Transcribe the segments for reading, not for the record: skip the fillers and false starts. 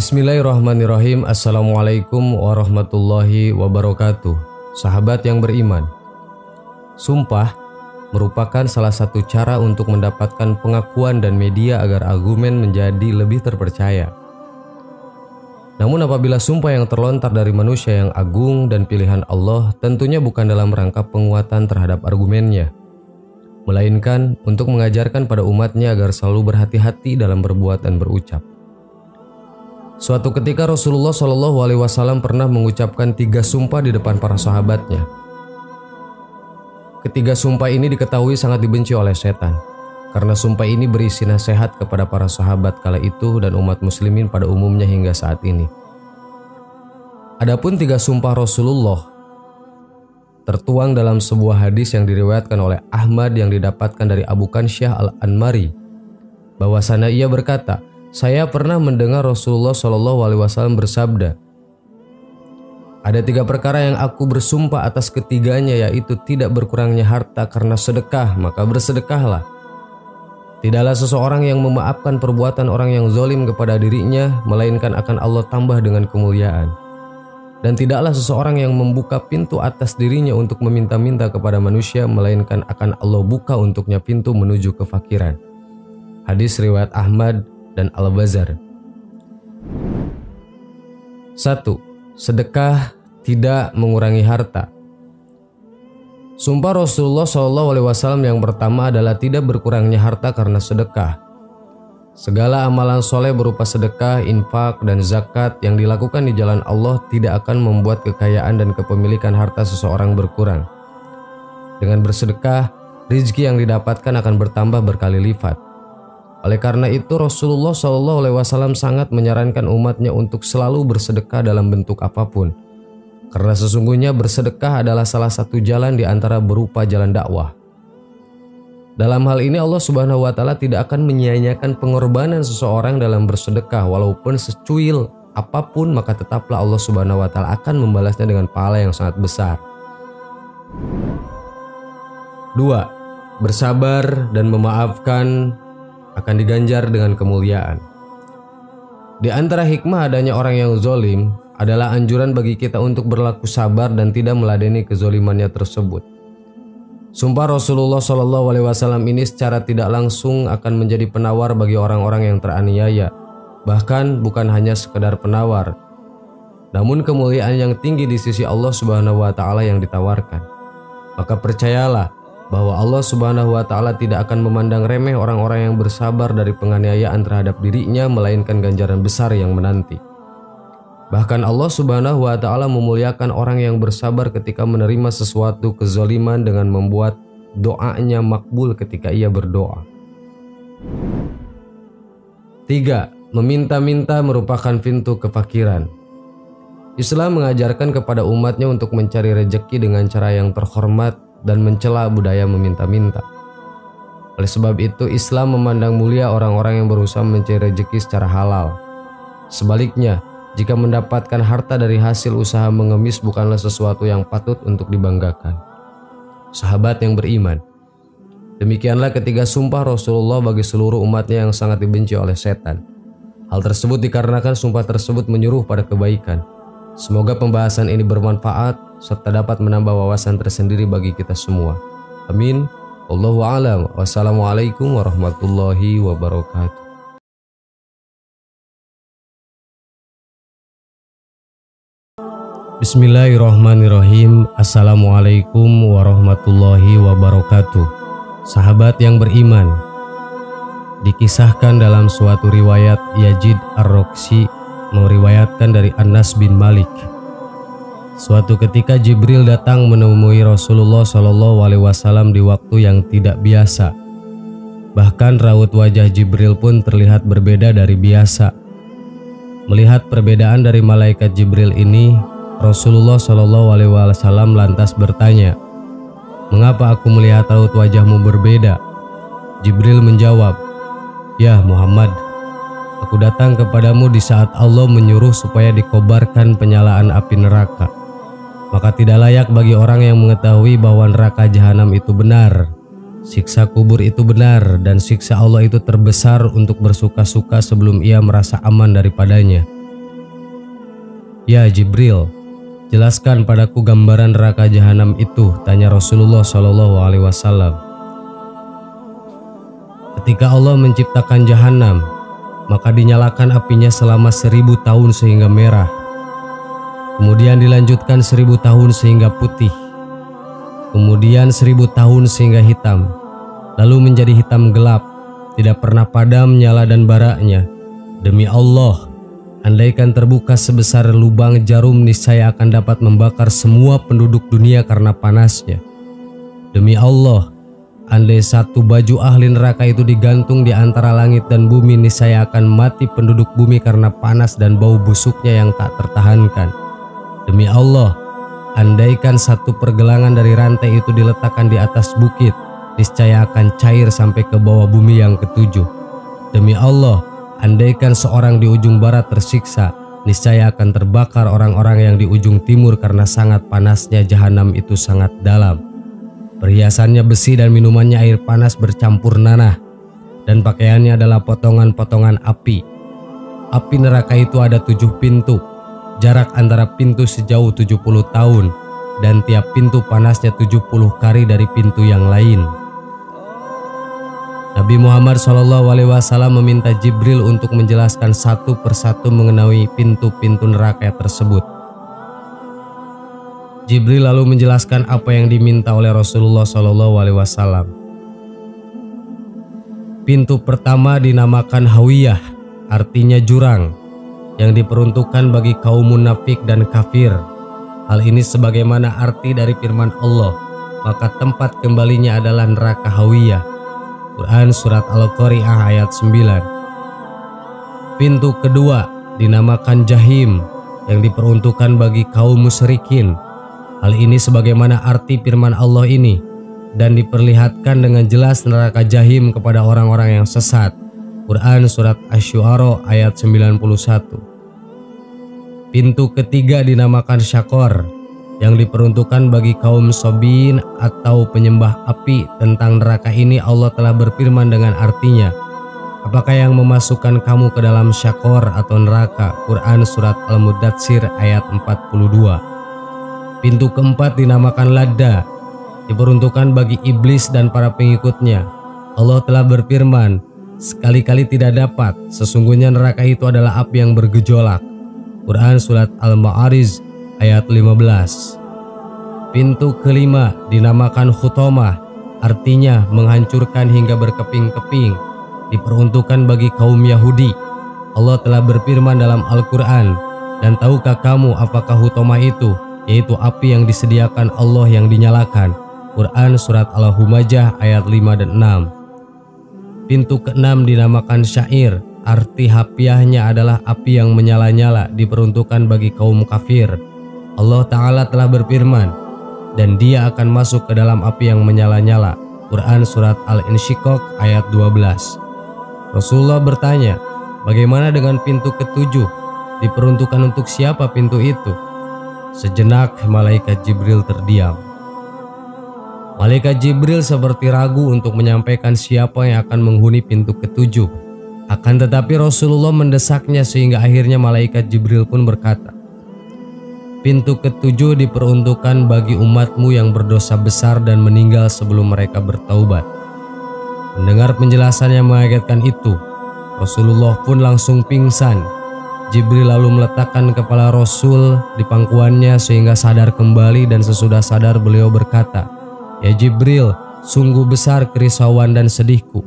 Bismillahirrahmanirrahim. Assalamualaikum warahmatullahi wabarakatuh. Sahabat yang beriman, sumpah merupakan salah satu cara untuk mendapatkan pengakuan dan media agar argumen menjadi lebih terpercaya. Namun apabila sumpah yang terlontar dari manusia yang agung dan pilihan Allah, tentunya bukan dalam rangka penguatan terhadap argumennya, melainkan untuk mengajarkan pada umatnya agar selalu berhati-hati dalam berbuat dan berucap. Suatu ketika Rasulullah SAW pernah mengucapkan 3 sumpah di depan para sahabatnya. Ketiga sumpah ini diketahui sangat dibenci oleh setan, karena sumpah ini berisi nasihat kepada para sahabat kala itu dan umat muslimin pada umumnya hingga saat ini. Adapun 3 sumpah Rasulullah tertuang dalam sebuah hadis yang diriwayatkan oleh Ahmad yang didapatkan dari Abu Kansyah Al-Anmari, bahwasanya ia berkata, "Saya pernah mendengar Rasulullah SAW bersabda, ada 3 perkara yang aku bersumpah atas ketiganya, yaitu tidak berkurangnya harta karena sedekah, maka bersedekahlah. Tidaklah seseorang yang memaafkan perbuatan orang yang zalim kepada dirinya, melainkan akan Allah tambah dengan kemuliaan. Dan tidaklah seseorang yang membuka pintu atas dirinya untuk meminta-minta kepada manusia, melainkan akan Allah buka untuknya pintu menuju kefakiran." Hadis riwayat Ahmad dan Al-Bazar. 1. Sedekah tidak mengurangi harta. Sumpah Rasulullah SAW yang pertama adalah tidak berkurangnya harta karena sedekah. Segala amalan soleh berupa sedekah, infak, dan zakat yang dilakukan di jalan Allah tidak akan membuat kekayaan dan kepemilikan harta seseorang berkurang. Dengan bersedekah, rizki yang didapatkan akan bertambah berkali lipat. Oleh karena itu Rasulullah SAW sangat menyarankan umatnya untuk selalu bersedekah dalam bentuk apapun. Karena sesungguhnya bersedekah adalah salah satu jalan di antara berupa jalan dakwah. Dalam hal ini Allah Subhanahu wa Ta'ala tidak akan menyia-nyiakan pengorbanan seseorang dalam bersedekah, walaupun secuil apapun, maka tetaplah Allah Subhanahu wa Ta'ala akan membalasnya dengan pahala yang sangat besar. 2. Bersabar dan memaafkan akan diganjar dengan kemuliaan. Di antara hikmah adanya orang yang zalim adalah anjuran bagi kita untuk berlaku sabar dan tidak meladeni kezalimannya tersebut. Sumpah Rasulullah SAW ini secara tidak langsung akan menjadi penawar bagi orang-orang yang teraniaya. Bahkan bukan hanya sekedar penawar, namun kemuliaan yang tinggi di sisi Allah Subhanahu wa Ta'ala yang ditawarkan. Maka percayalah bahwa Allah Subhanahu wa Ta'ala tidak akan memandang remeh orang-orang yang bersabar dari penganiayaan terhadap dirinya, melainkan ganjaran besar yang menanti. Bahkan Allah Subhanahu wa Ta'ala memuliakan orang yang bersabar ketika menerima sesuatu kezaliman dengan membuat doanya makbul ketika ia berdoa. 3. Meminta-minta merupakan pintu kefakiran. Islam mengajarkan kepada umatnya untuk mencari rejeki dengan cara yang terhormat dan mencela budaya meminta-minta. Oleh sebab itu Islam memandang mulia orang-orang yang berusaha mencari rezeki secara halal. Sebaliknya, jika mendapatkan harta dari hasil usaha mengemis bukanlah sesuatu yang patut untuk dibanggakan. Sahabat yang beriman, demikianlah ketiga sumpah Rasulullah bagi seluruh umatnya yang sangat dibenci oleh setan. Hal tersebut dikarenakan sumpah tersebut menyuruh pada kebaikan. Semoga pembahasan ini bermanfaat serta dapat menambah wawasan tersendiri bagi kita semua. Amin. Wallahu a'lam. Wassalamualaikum warahmatullahi wabarakatuh. Bismillahirrahmanirrahim. Assalamualaikum warahmatullahi wabarakatuh. Sahabat yang beriman, dikisahkan dalam suatu riwayat Yazid Ar-Roksi meriwayatkan dari Anas bin Malik. Suatu ketika Jibril datang menemui Rasulullah SAW di waktu yang tidak biasa. Bahkan raut wajah Jibril pun terlihat berbeda dari biasa. Melihat perbedaan dari malaikat Jibril ini, Rasulullah SAW lantas bertanya, "Mengapa aku melihat raut wajahmu berbeda?" Jibril menjawab, "Ya Muhammad, aku datang kepadamu di saat Allah menyuruh supaya dikobarkan penyalaan api neraka. Maka tidak layak bagi orang yang mengetahui bahwa neraka jahanam itu benar, siksa kubur itu benar, dan siksa Allah itu terbesar untuk bersuka-suka sebelum ia merasa aman daripadanya. "Ya Jibril, jelaskan padaku gambaran neraka jahanam itu," tanya Rasulullah SAW. Ketika Allah menciptakan jahanam, maka dinyalakan apinya selama 1000 tahun sehingga merah. Kemudian dilanjutkan 1000 tahun sehingga putih. Kemudian 1000 tahun sehingga hitam. Lalu menjadi hitam gelap, tidak pernah padam nyala dan baraknya. Demi Allah, andaikan terbuka sebesar lubang jarum, niscaya akan dapat membakar semua penduduk dunia karena panasnya. Demi Allah, andai satu baju ahli neraka itu digantung di antara langit dan bumi, niscaya akan mati penduduk bumi karena panas dan bau busuknya yang tak tertahankan. Demi Allah, andaikan satu pergelangan dari rantai itu diletakkan di atas bukit, niscaya akan cair sampai ke bawah bumi yang ketujuh. Demi Allah, andaikan seorang di ujung barat tersiksa, niscaya akan terbakar orang-orang yang di ujung timur karena sangat panasnya jahanam itu sangat dalam. Perhiasannya besi dan minumannya air panas bercampur nanah, dan pakaiannya adalah potongan-potongan api. Api neraka itu ada 7 pintu, jarak antara pintu sejauh 70 tahun, dan tiap pintu panasnya 70 kali dari pintu yang lain. Nabi Muhammad SAW meminta Jibril untuk menjelaskan satu persatu mengenai pintu-pintu neraka tersebut. Jibril lalu menjelaskan apa yang diminta oleh Rasulullah SAW. Pintu pertama dinamakan Hawiyah, artinya jurang, yang diperuntukkan bagi kaum munafik dan kafir. Hal ini sebagaimana arti dari firman Allah, maka tempat kembalinya adalah neraka Hawiyah. Quran Surat Al-Qari'ah ayat 9. Pintu kedua dinamakan Jahim, yang diperuntukkan bagi kaum musyrikin. Hal ini sebagaimana arti firman Allah ini, dan diperlihatkan dengan jelas neraka Jahim kepada orang-orang yang sesat. Quran Surat Asy-Syu'ara ayat 91. Pintu ketiga dinamakan Syakor, yang diperuntukkan bagi kaum Sobin atau penyembah api. Tentang neraka ini Allah telah berfirman dengan artinya, "Apakah yang memasukkan kamu ke dalam Syakor atau neraka?" Quran Surat Al-Mudatsir ayat 42. Pintu keempat dinamakan Ladda, diperuntukkan bagi iblis dan para pengikutnya. Allah telah berfirman, "Sekali-kali tidak dapat, sesungguhnya neraka itu adalah api yang bergejolak." Quran Surat Al-Ma'arij ayat 15. Pintu kelima dinamakan Khutomah, artinya menghancurkan hingga berkeping-keping, diperuntukkan bagi kaum Yahudi. Allah telah berfirman dalam Al-Quran, "Dan tahukah kamu apakah Khutomah itu? Yaitu api yang disediakan Allah yang dinyalakan." Quran Surat Al-Humajah ayat 5 dan 6. Pintu keenam dinamakan Syair, arti harfiahnya adalah api yang menyala-nyala, diperuntukkan bagi kaum kafir. Allah Ta'ala telah berfirman, "Dan dia akan masuk ke dalam api yang menyala-nyala." Quran Surat Al-Insyiqaq ayat 12. Rasulullah bertanya, "Bagaimana dengan pintu ketujuh? Diperuntukkan untuk siapa pintu itu?" Sejenak malaikat Jibril terdiam. Malaikat Jibril seperti ragu untuk menyampaikan siapa yang akan menghuni pintu ketujuh. Akan tetapi Rasulullah mendesaknya sehingga akhirnya malaikat Jibril pun berkata, "Pintu ketujuh diperuntukkan bagi umatmu yang berdosa besar dan meninggal sebelum mereka bertaubat." Mendengar penjelasan yang mengagetkan itu, Rasulullah pun langsung pingsan. Jibril lalu meletakkan kepala Rasul di pangkuannya sehingga sadar kembali, dan sesudah sadar beliau berkata, "Ya Jibril, sungguh besar kerisauan dan sedihku.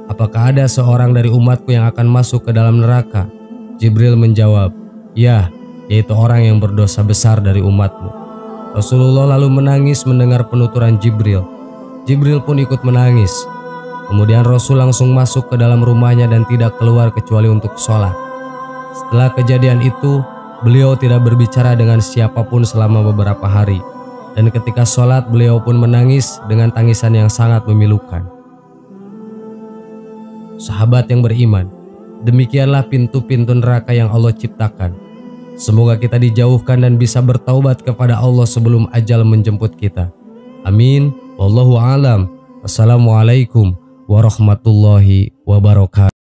Apakah ada seorang dari umatku yang akan masuk ke dalam neraka?" Jibril menjawab, "Ya, yaitu orang yang berdosa besar dari umatmu." Rasulullah lalu menangis mendengar penuturan Jibril. Jibril pun ikut menangis. Kemudian Rasul langsung masuk ke dalam rumahnya dan tidak keluar kecuali untuk sholat. Setelah kejadian itu, beliau tidak berbicara dengan siapapun selama beberapa hari. Dan ketika sholat, beliau pun menangis dengan tangisan yang sangat memilukan. Sahabat yang beriman, demikianlah pintu-pintu neraka yang Allah ciptakan. Semoga kita dijauhkan dan bisa bertaubat kepada Allah sebelum ajal menjemput kita. Amin. Wallahu a'lam. Wassalamualaikum warahmatullahi wabarakatuh.